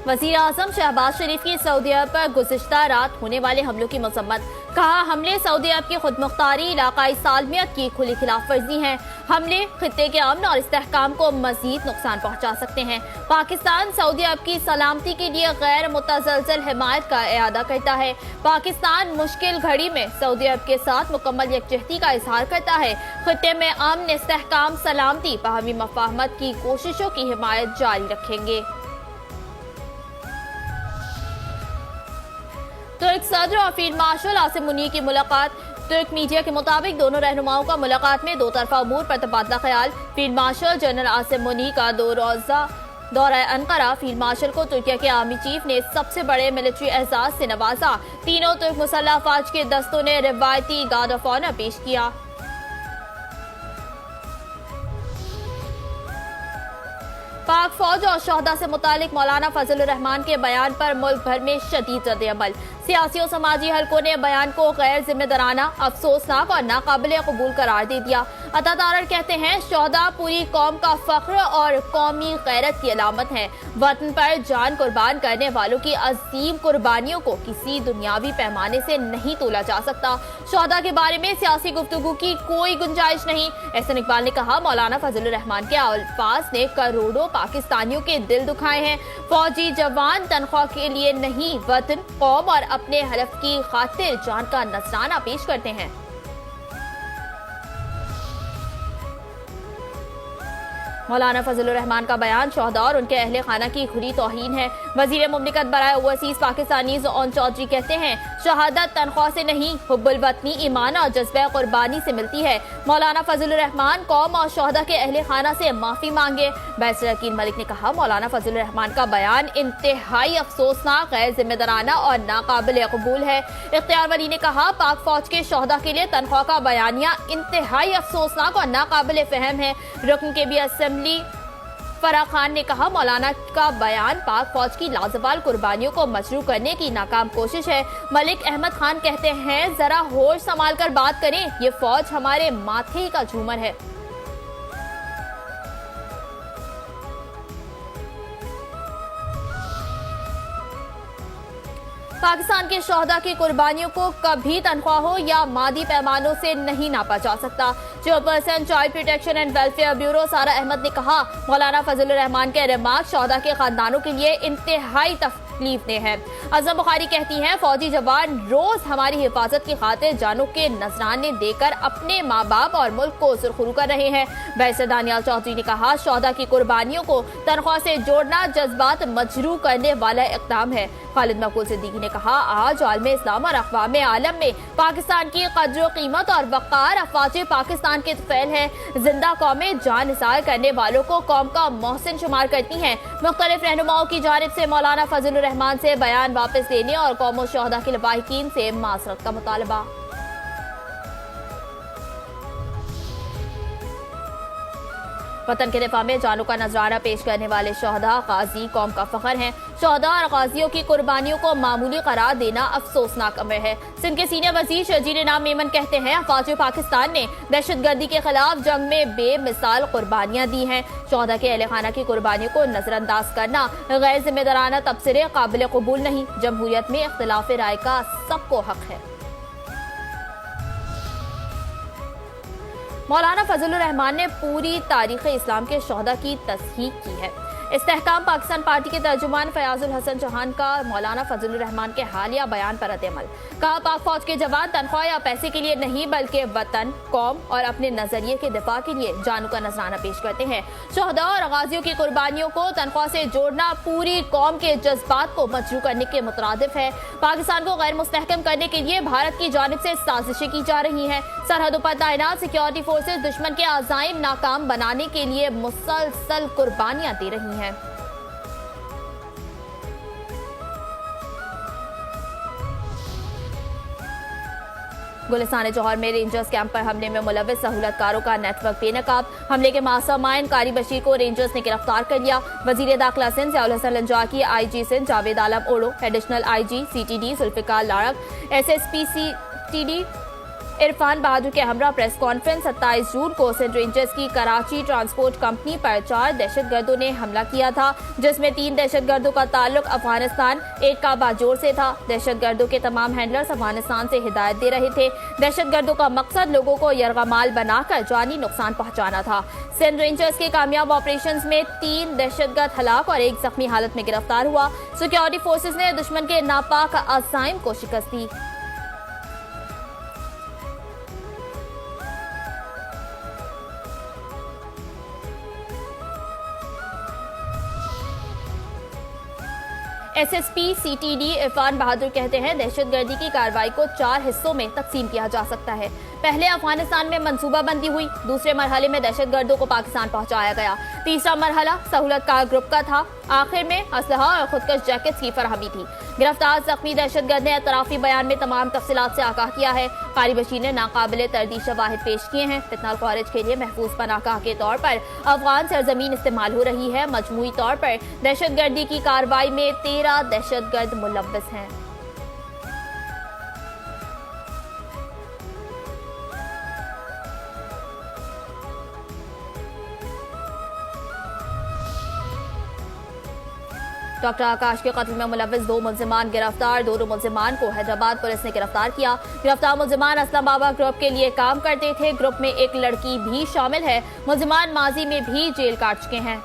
वज़ीर आज़म शहबाज शरीफ की सऊदी अरब पर गुज़िश्ता रात होने वाले हमलों की मज़म्मत। कहा, हमले सऊदी अरब की खुदमुख्तारी, इलाकाई सालमियत की खुली खिलाफ वर्जी हैं। हमले खित्ते के अमन और इस्तेहकाम को मजीद नुकसान पहुँचा सकते हैं। पाकिस्तान सऊदी अरब की सलामती के लिए गैर मुतज़लज़ल हिमायत का इरादा करता है। पाकिस्तान मुश्किल घड़ी में सऊदी अरब के साथ मुकम्मल यकजहती का इजहार करता है। खित्ते में अमन, इस्तेहकाम, सलामती, बाहमी मफाहमत की कोशिशों की हिमायत जारी रखेंगे। तुर्क सदर और फील्ड मार्शल आसिम मुनीर की मुलाकात। तुर्क मीडिया के मुताबिक दोनों रहनुमाओं का मुलाकात में दो तरफा उमूर पर तबादला ख्याल। Field marshal general Asim Munir का 2 रोज़ा दौरा अंकारा। फील्ड मार्शल को तुर्किया के आर्मी चीफ ने सबसे बड़े मिलिट्री एजाज से नवाजा। तीनों तुर्क मुसल्लह अफवाज के दस्तों ने रिवायती गार्ड ऑफ ऑनर पेश किया। पाक फौज और शोहदा से मुतालिक मौलाना फजलुर रहमान के बयान पर मुल्क भर में शदीद रद्द-ए-अमल। सियासी और समाजी हलकों ने बयान को गैर जिम्मेदाराना, अफसोसनाक और नाकाबिले कबूल करार दे दिया। अता तारर कहते हैं, शोहदा पूरी कौम का फख्र और कौमी गैरत की अलामत है। वतन पर जान कुर्बान करने वालों की अजीम कुर्बानियों को किसी दुनियावी पैमाने से नहीं तोला जा सकता। शोहदा के बारे में सियासी गुफ्तगू की कोई गुंजाइश नहीं। एहसन इकबाल ने कहा, मौलाना फजलुर रहमान के अल्फाज ने करोड़ों पाकिस्तानियों के दिल दुखाए हैं। फौजी जवान तनख्वाह के लिए नहीं, वतन, कौम और अपने हलफ की खातिर जान का नजराना पेश करते हैं। मौलाना फजलुर रहमान का बयान शोहदा और उनके अहले खाना की खुली तौहीन है। वजीर मुमलिकत बराए ओवरसीज पाकिस्तानीज़ ओन चौधरी कहते हैं, शहादत तनख्वाह से नहीं, हुब्बुल वतनी, ईमान और जज्बे कुर्बानी से मिलती है। मौलाना फजलुर रहमान कौम और शोहदा के अहले खाना से माफी मांगे। बैरिस्टर अकील मलिक ने कहा, मौलाना फजलुर रहमान का बयान इंतहाई अफसोसनाक, गैर जिम्मेदाराना और नाकाबिल कबूल है। इख्तियार वली ने कहा, पाक फौज के शोहदा के लिए तनख्वाह का बयानिया इंतहाई अफसोसनाक और नाकाबिल फहम है। रुकन के भी असेंबली फराह खान ने कहा, मौलाना का बयान पाक फौज की लाजवाल कुर्बानियों को मशरू करने की नाकाम कोशिश है। मलिक अहमद खान कहते हैं, जरा होश संभाल कर बात करें, ये फौज हमारे माथे का झूमर है। पाकिस्तान के शोहदा की कुर्बानियों को कभी तनख्वाह हो या मादी पैमानों से नहीं नापा जा सकता। Chairperson child protection and welfare bureau सारा अहमद ने कहा, मौलाना फजलुर रहमान के रिमार्क शोहदा के खानदानों के लिए इंतहाई तकलीफ दे है। अज़म बुखारी कहती हैं, फौजी जवान रोज हमारी हिफाजत की खातिर जानों के नजराने देकर अपने माँ बाप और मुल्क को सुरखरू कर रहे हैं। बैरिस्टर दानियाल चौधरी ने कहा, शोहदा की कुर्बानियों को तनख्वाह से जोड़ना जज्बात मजरू करने वाला इक़दाम है। खालिद मकबूल सिद्दीकी ने कहा, आज आलम इस्लाम और अक़वाम आलम में पाकिस्तान की कद्र कीमत और वक़ार अफ़वाज पाकिस्तान के तुफ़ैल है। जिंदा कौमें जान निसार करने वालों को कौम का मोहसिन शुमार करती हैं। मुख्तलिफ रहनुमाओं की जानिब से मौलाना फजलुर रहमान से बयान वापस लेने और कौम और शोहदा के लवाहिकीन से माज़रत का मुतालबा। वतन के दिफा में जानों का नजराना पेश करने वाले शोहदा गाजी कौम का फख्र हैं। शोहदा और गाजियों की कुर्बानियों को मामूली करार देना अफसोसनाक अमर है। सिंध के सीनियर वजीर शजीर नाम मेमन कहते हैं, अफवाज पाकिस्तान ने दहशतगर्दी के खिलाफ जंग में बेमिसाल कुर्बानियां दी हैं। शोहदा के अहले खाना की कुर्बानियों को नजरअंदाज करना गैर जिम्मेदाराना तबसरे काबिल कबूल नहीं। जमहूरियत में इख्तिलाफ राय का सबको हक है। मौलाना फजलुर रहमान ने पूरी तारीख इस्लाम के शोहदा की तस्दीक की है। इस्तेहकाम पाकिस्तान पार्टी के तर्जुमान फयाजुल हसन चौहान का मौलाना फजलुर रहमान के हालिया बयान पर रद्द-ए-अमल। कहा, पाक फौज के जवान तनख्वाह या पैसे के लिए नहीं बल्कि वतन, कौम और अपने नजरिए के दिफा के लिए जानों का नजराना पेश करते हैं। शोहदा और गाजियों की कुर्बानियों को तनख्वाह से जोड़ना पूरी कौम के जज्बात को मजरू करने के मुतरादिफ है। पाकिस्तान को गैर मुस्तहकम करने के लिए भारत की जानिब से साजिशें की जा रही हैं। सरहदों पर तैनात सिक्योरिटी फोर्सेज दुश्मन के अज़ाइम नाकाम बनाने के लिए मुसलसल कुर्बानियां दे रही हैं। गुलिस्तान जौहर में रेंजर्स कैंप पर हमले में मुलव्विस सहूलतकारों का नेटवर्क बेनकाब। हमले के मास्टरमाइंड कारी बशीर को रेंजर्स ने गिरफ्तार कर लिया। वजीर दाखिला Sindh Ziaul Hasan लंजाकी, IG Sindh Javed Alam Odho, additional IG CTD Zulfiqar Larak, SSP CTD Irfan Bahadur के हमरा प्रेस कॉन्फ्रेंस 27 जून को सिंध रेंजर्स की कराची ट्रांसपोर्ट कंपनी पर 4 दहशतगर्दों ने हमला किया था, जिसमें 3 दहशतगर्दों का ताल्लुक अफगानिस्तान, एक का बाजोर से था। दहशतगर्दों के तमाम हैंडलर्स अफगानिस्तान से हिदायत दे रहे थे। दहशतगर्दों का मकसद लोगों को यरगमाल बनाकर जानी नुकसान पहुंचाना था। सिंध रेंजर्स के कामयाब ऑपरेशंस में 3 दहशतगर्द हलाक और 1 जख्मी हालत में गिरफ्तार हुआ। सिक्योरिटी फोर्सेस ने दुश्मन के नापाक अज़ाइम को शिकस्त दी। एसएसपी सीटीडी इरफान बहादुर कहते हैं, दहशतगर्दी की कार्रवाई को 4 हिस्सों में तकसीम किया जा सकता है। पहले अफगानिस्तान में मंसूबाबंदी हुई, दूसरे मरहले में दहशतगर्दों को पाकिस्तान पहुंचाया गया, तीसरा मरहला सहूलत कार ग्रुप का था, आखिर में असलहा और खुदकश जैकेट्स की फराहमी थी। गिरफ्तार जख्मी दहशतगर्द ने एतराफी बयान में तमाम तफसीलात से आगाह किया है। कारी बशीर ने नाकाबिले तरदीद शवाहिद पेश किए हैं। फितनाल खारिज के लिए महफूज पनाहगाह के तौर पर अफगान सरजमीन इस्तेमाल हो रही है। मजमूई तौर पर दहशतगर्दी की कार्रवाई में 13 दहशतगर्द मुलव्वस हैं। डॉक्टर आकाश के कत्ल में मुलव्वस 2 मुल्जिमान गिरफ्तार। दोनों मुल्जिमान को हैदराबाद पुलिस ने गिरफ्तार किया। गिरफ्तार मुल्जिमान असलम बाबा ग्रुप के लिए काम करते थे। ग्रुप में एक लड़की भी शामिल है। मुल्जिमान माजी में भी जेल काट चुके हैं।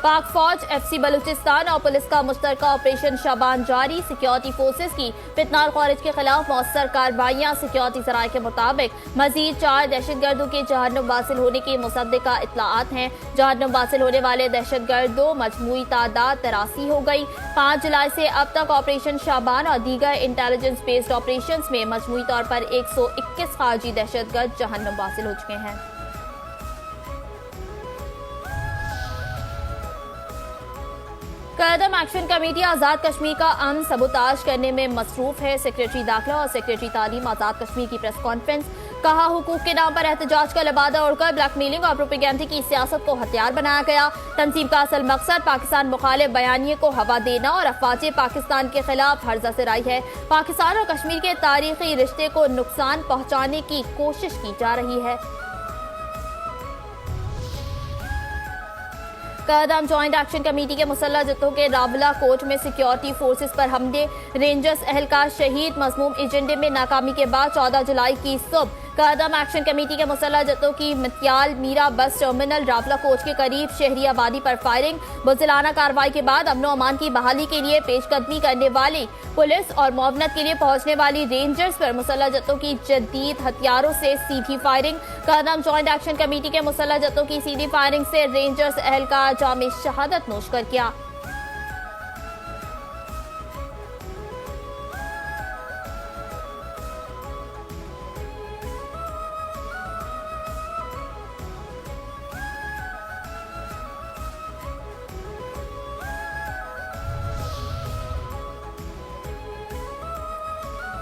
पाक फौज, एफसी बलूचिस्तान और पुलिस का मुश्तरका ऑपरेशन शाबान जारी। सिक्योरिटी फोर्सेस की फितनाल खारिज के खिलाफ मौसर कार्रवाइयां। सिक्योरिटी जराये के मुताबिक मजीद 4 दहशतगर्दों के जहन्नुम वासिल होने की मुसद्दिका इत्तलाआत हैं। जहन्नुम वासिल होने वाले दहशतगर्दों मजमूई तादाद 83 हो गई। 5 जुलाई से अब तक ऑपरेशन शाबान और दीगर इंटेलिजेंस बेस्ड ऑपरेशन में मजमूई तौर पर 121 खारजी दहशतगर्द जहन्नुम वासिल हो चुके हैं। कदम एक्शन कमेटी आज़ाद कश्मीर का अमन सबूताज करने में मसरूफ है। सेक्रेटरी दाखिला और सेक्रेटरी तालीम आज़ाद कश्मीर की प्रेस कॉन्फ्रेंस। कहा, हुकूक के नाम पर एहतजाज का लबादा उड़कर ब्लैकमेलिंग और प्रोपेगेंडा की सियासत को हथियार बनाया गया। तंजीम का असल मकसद पाकिस्तान मुखालिफ बयानिए को हवा देना और अफवाज पाकिस्तान के खिलाफ हर्जा सराई है। पाकिस्तान और कश्मीर के तारीखी रिश्ते को नुकसान पहुंचाने की कोशिश की जा रही है। कदम जॉइंट एक्शन कमेटी के मुसल्लह जत्थों के रावला कोट में सिक्योरिटी फोर्सेस पर हमले। रेंजर्स एहलकार शहीद। मज़मूम एजेंडे में नाकामी के बाद 14 जुलाई की सुबह कदम एक्शन कमेटी के मुसल्लह जत्थों की मतियाल Meera bus terminal Rawla coach के करीब शहरी आबादी पर फायरिंग। बुज़दिलाना कार्रवाई के बाद अमनो अमान की बहाली के लिए पेशकदमी करने वाली पुलिस और मुआवनत के लिए पहुंचने वाली रेंजर्स पर मुसल्लह जत्थों की जदीद हथियारों से सीधी फायरिंग। कदम जॉइंट एक्शन कमेटी के मुसल्लह जत्थों की सीधी फायरिंग से रेंजर्स एहलकार जामे शहादत नोश कर किया।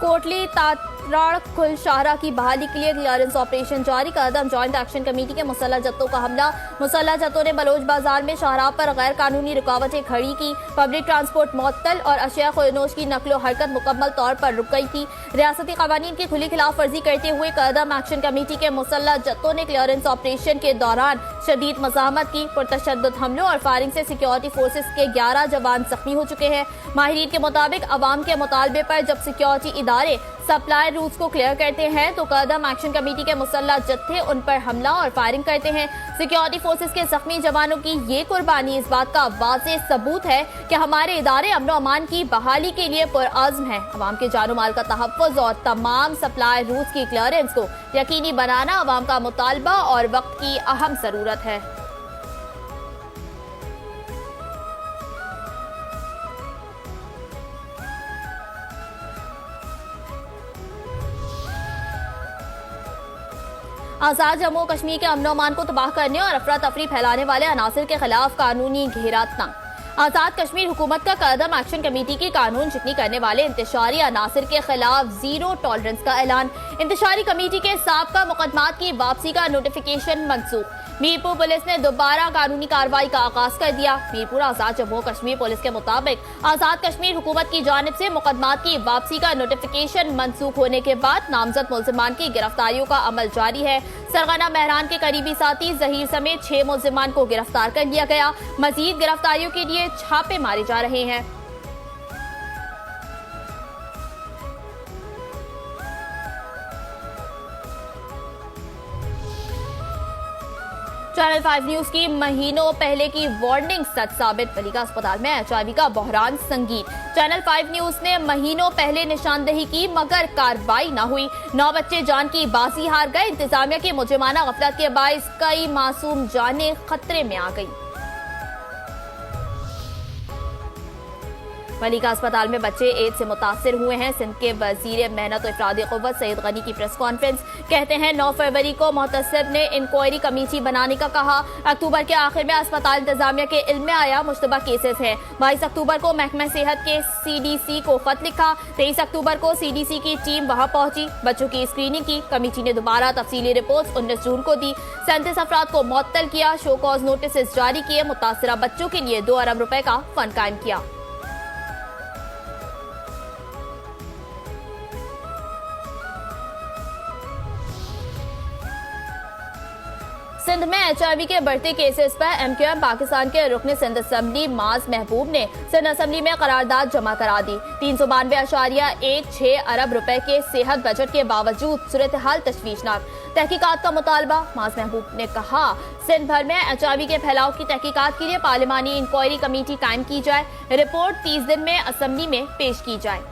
कोटली तातराड़ कुल शाहरा की बहाली के लिए क्लियरेंस ऑपरेशन जारी। कदम जॉइंट एक्शन कमेटी के मुसल्लह जत्थों का हमला। मुसल्लह जत्थों ने बलोच बाजार में शाहराह पर गैर कानूनी रुकावटें खड़ी की। पब्लिक ट्रांसपोर्ट मुअत्तल और अशिया खुनोश की नकलो हरकत मुकम्मल तौर पर रुक गई थी। रियासती कवानीन की खुली खिलाफ वर्जी करते हुए कदम एक्शन कमेटी के मुसल्लह जत्थों ने क्लियरेंस ऑपरेशन के दौरान शदीद मज़ाहमत की। पुरतशद्दुद हमलों और फायरिंग से सिक्योरिटी फोर्सेस के 11 जवान जख्मी हो चुके हैं। माहिरीन के मुताबिक अवाम के मुतालबे पर जब सिक्योरिटी इदारे सप्लाई रूट्स को क्लियर करते हैं तो कदम एक्शन कमेटी के मुसल्लह जत्थे उन पर हमला और फायरिंग करते हैं। सिक्योरिटी फोर्सेस के जख्मी जवानों की ये कुर्बानी इस बात का वाज़ेह सबूत है कि हमारे इदारे अमन अमान की बहाली के लिए पुरअज़्म हैं। अवाम के जानो माल का तहफ़्फ़ुज़ और तमाम सप्लाई रूट्स की क्लियरेंस को यकीनी बनाना अवाम का मुतालबा और वक्त की अहम ज़रूरत है। आज़ाद जम्मू कश्मीर के अमन अमान को तबाह करने और अफरा तफरी फैलाने वाले अनासिर के खिलाफ कानूनी घेरा तंग। आजाद कश्मीर हुकूमत का कदम एक्शन कमेटी की कानून शिकनी करने वाले इंतशारी अनासिर के खिलाफ जीरो टॉलरेंस का ऐलान। इंतशारी कमेटी के साबका मुकदमात की वापसी का नोटिफिकेशन मंसूख। मीरपुर पुलिस ने दोबारा कानूनी कार्रवाई का आगाज कर दिया। मीरपुर आजाद जम्मू कश्मीर पुलिस के मुताबिक आजाद कश्मीर हुकूमत की जानिब से मुकदमात की वापसी का नोटिफिकेशन मंसूख होने के बाद नामजद मुल्जिमान की गिरफ्तारियों का अमल जारी है। सरगना मेहरान के करीबी साथी जहीर समेत 6 मुल्जिमान को गिरफ्तार कर लिया गया। मजीद गिरफ्तारियों के लिए छापे मारे जा रहे हैं। चैनल 5 न्यूज की महीनों पहले की वार्निंग सच साबित। मलिका अस्पताल में HIV का बहरान संगीन। चैनल 5 न्यूज ने महीनों पहले निशानदेही की मगर कार्रवाई न हुई। 9 बच्चे जान की बाजी हार गए। इंतजामिया की मुजरिमाना गफलत के बाइस कई मासूम जानें खतरे में आ गई। मलिका अस्पताल में बच्चे एड्स से मुतासिर हुए हैं। सिंध के वजीर मेहनत और इफरादी क़ुव्वत सईद गनी की प्रेस कॉन्फ्रेंस। कहते हैं 9 फरवरी को मुहतसिब ने इंक्वायरी कमेटी बनाने का कहा। अक्टूबर के आखिर में अस्पताल इंतजामिया के इल्म में आया मुश्तबा केसेस है। 22 अक्टूबर को महकमा सेहत के CDC को खत लिखा। 23 अक्टूबर को CDC की टीम वहां पहुंची, बच्चों की स्क्रीनिंग की। कमेटी ने दोबारा तफसीली रिपोर्ट 19 जून को दी। 37 अफराद को मुअत्तल किया। शो कॉज नोटिस जारी किए। मुतासरा बच्चों के लिए 2 अरब रुपए का फंड कायम किया। सिंध में HIV के बढ़ते केसेस पर MQM पाकिस्तान के रुकन सिंध असम्बली माज महबूब ने सिंध असम्बली में करारदाद जमा करा दी। 392.16 अरब रुपए के सेहत बजट के बावजूद सूरत हाल तशवीशनाक। तहकीकात का मुतालबा। माज महबूब ने कहा सिंध भर में HIV के फैलाव की तहकीकात के लिए पार्लिमानी इंक्वायरी कमेटी कायम की जाए। रिपोर्ट 30 दिन में असम्बली में पेश की जाए।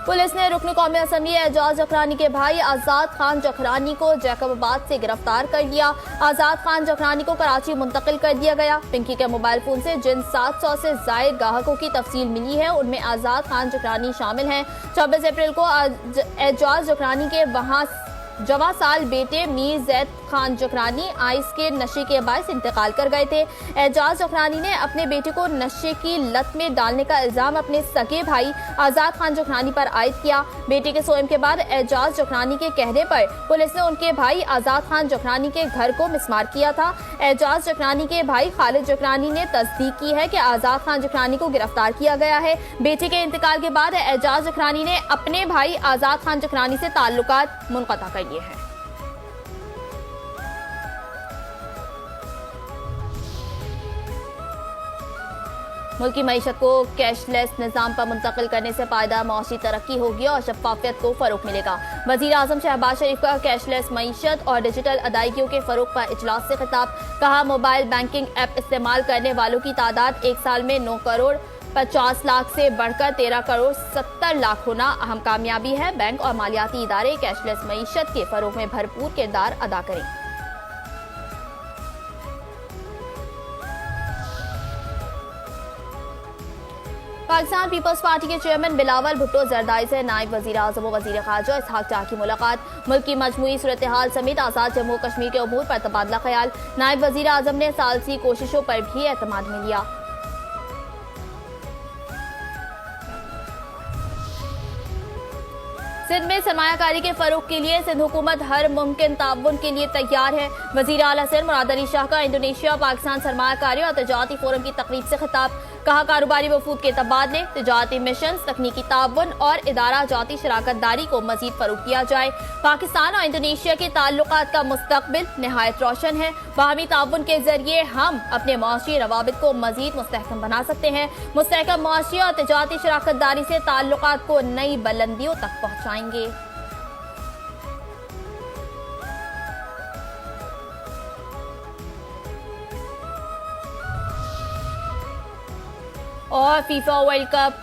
पुलिस ने रुकन कौमी असम्बली एजाज जखरानी के भाई आजाद खान जखरानी को जैकबाबाद से गिरफ्तार कर लिया। आजाद खान जखरानी को कराची मुंतकिल कर दिया गया। पिंकी के मोबाइल फोन से जिन 700 से जायद ग्राहकों की तफसील मिली है उनमें आजाद खान जखरानी शामिल हैं। 24 अप्रैल को एजाज जखरानी के वहां जवां साल बेटे मीर जैद खान जखरानी आइस के नशे के बायस इंतकाल कर गए थे। एजाज जखरानी ने अपने बेटे को नशे की लत में डालने का इल्जाम अपने सगे भाई आजाद खान जखरानी पर आयद किया। बेटे के सोएम के बाद एजाज जखरानी के कहने पर पुलिस ने उनके भाई आजाद खान जखरानी के घर को मिसमार किया था। एजाज जखरानी के भाई खालिद जखरानी ने तस्दीक की है कि आजाद खान जखरानी को गिरफ्तार किया गया है। बेटे के इंतकाल के बाद एजाज जखरानी ने अपने भाई आजाद खान जखरानी से ताल्लुकात मुनक़ता कर लिए हैं। मुल्की मईशत को कैशलेस निज़ाम पर मुंतकिल करने से पायदार मौसी तरक्की होगी और शफाफियत को फरोग मिलेगा। वज़ीर आज़म शहबाज शरीफ का कैशलेस मईशत और डिजिटल अदायगियों के फरोग पर इजलास से खिताब। कहा मोबाइल बैंकिंग ऐप इस्तेमाल करने वालों की तादाद 1 साल में 9 करोड़ 50 लाख से बढ़कर 13 करोड़ 70 लाख होना अहम कामयाबी है। बैंक और मालियाती इदारे कैशलेस मईशत के फरोग में भरपूर किरदार अदा करें। पाकिस्तान पीपल्स पार्टी के चेयरमैन बिलावल भुट्टो जरदारी से नायब वजीर आज़म और वजीर खारजा इसहाक डार की मुलाकात। मुल्क की मजमूई सूरत हाल समेत आज़ाद जम्मू कश्मीर के उमूर पर तबादला ख्याल। नायब वजीर आज़म ने सालसी कोशिशों पर भी एतमाद में लिया। सिंध में सरमायाकारी के फरोग के लिए सिंध हुकूमत हर मुमकिन ताउन के लिए तैयार है। वजीर आला सिंध मुराद अली शाह का इंडोनेशिया पाकिस्तान सरमायाकारी और तजारती फोरम की तकरीब से खिताब। कहा कारोबारी वफूद के तबादले, तजारती मिशन, तकनीकी ताउन और इदारा जाती शराकतदारी को मजीद फरोग दिया जाए। पाकिस्तान और इंडोनेशिया के ताल्लुकात का मुस्तकबिल नहायत रोशन है। बाहमी ताउन के जरिए हम अपने मुआशी रवाबित को मजीद मुस्तहकम बना सकते हैं। मुस्तहकम मुआशी और तजारती शराकतदारी से ताल्लुकात को नई बुलंदियों तक पहुँचाएंगे। और फीफा वर्ल्ड कप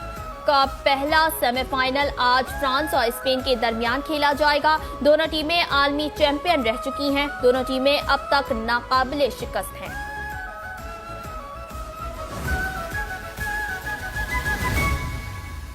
का पहला सेमीफाइनल आज फ्रांस और स्पेन के दरमियान खेला जाएगा। दोनों टीमें आलमी चैंपियन रह चुकी हैं। दोनों टीमें अब तक नाकाबिले शिकस्त हैं।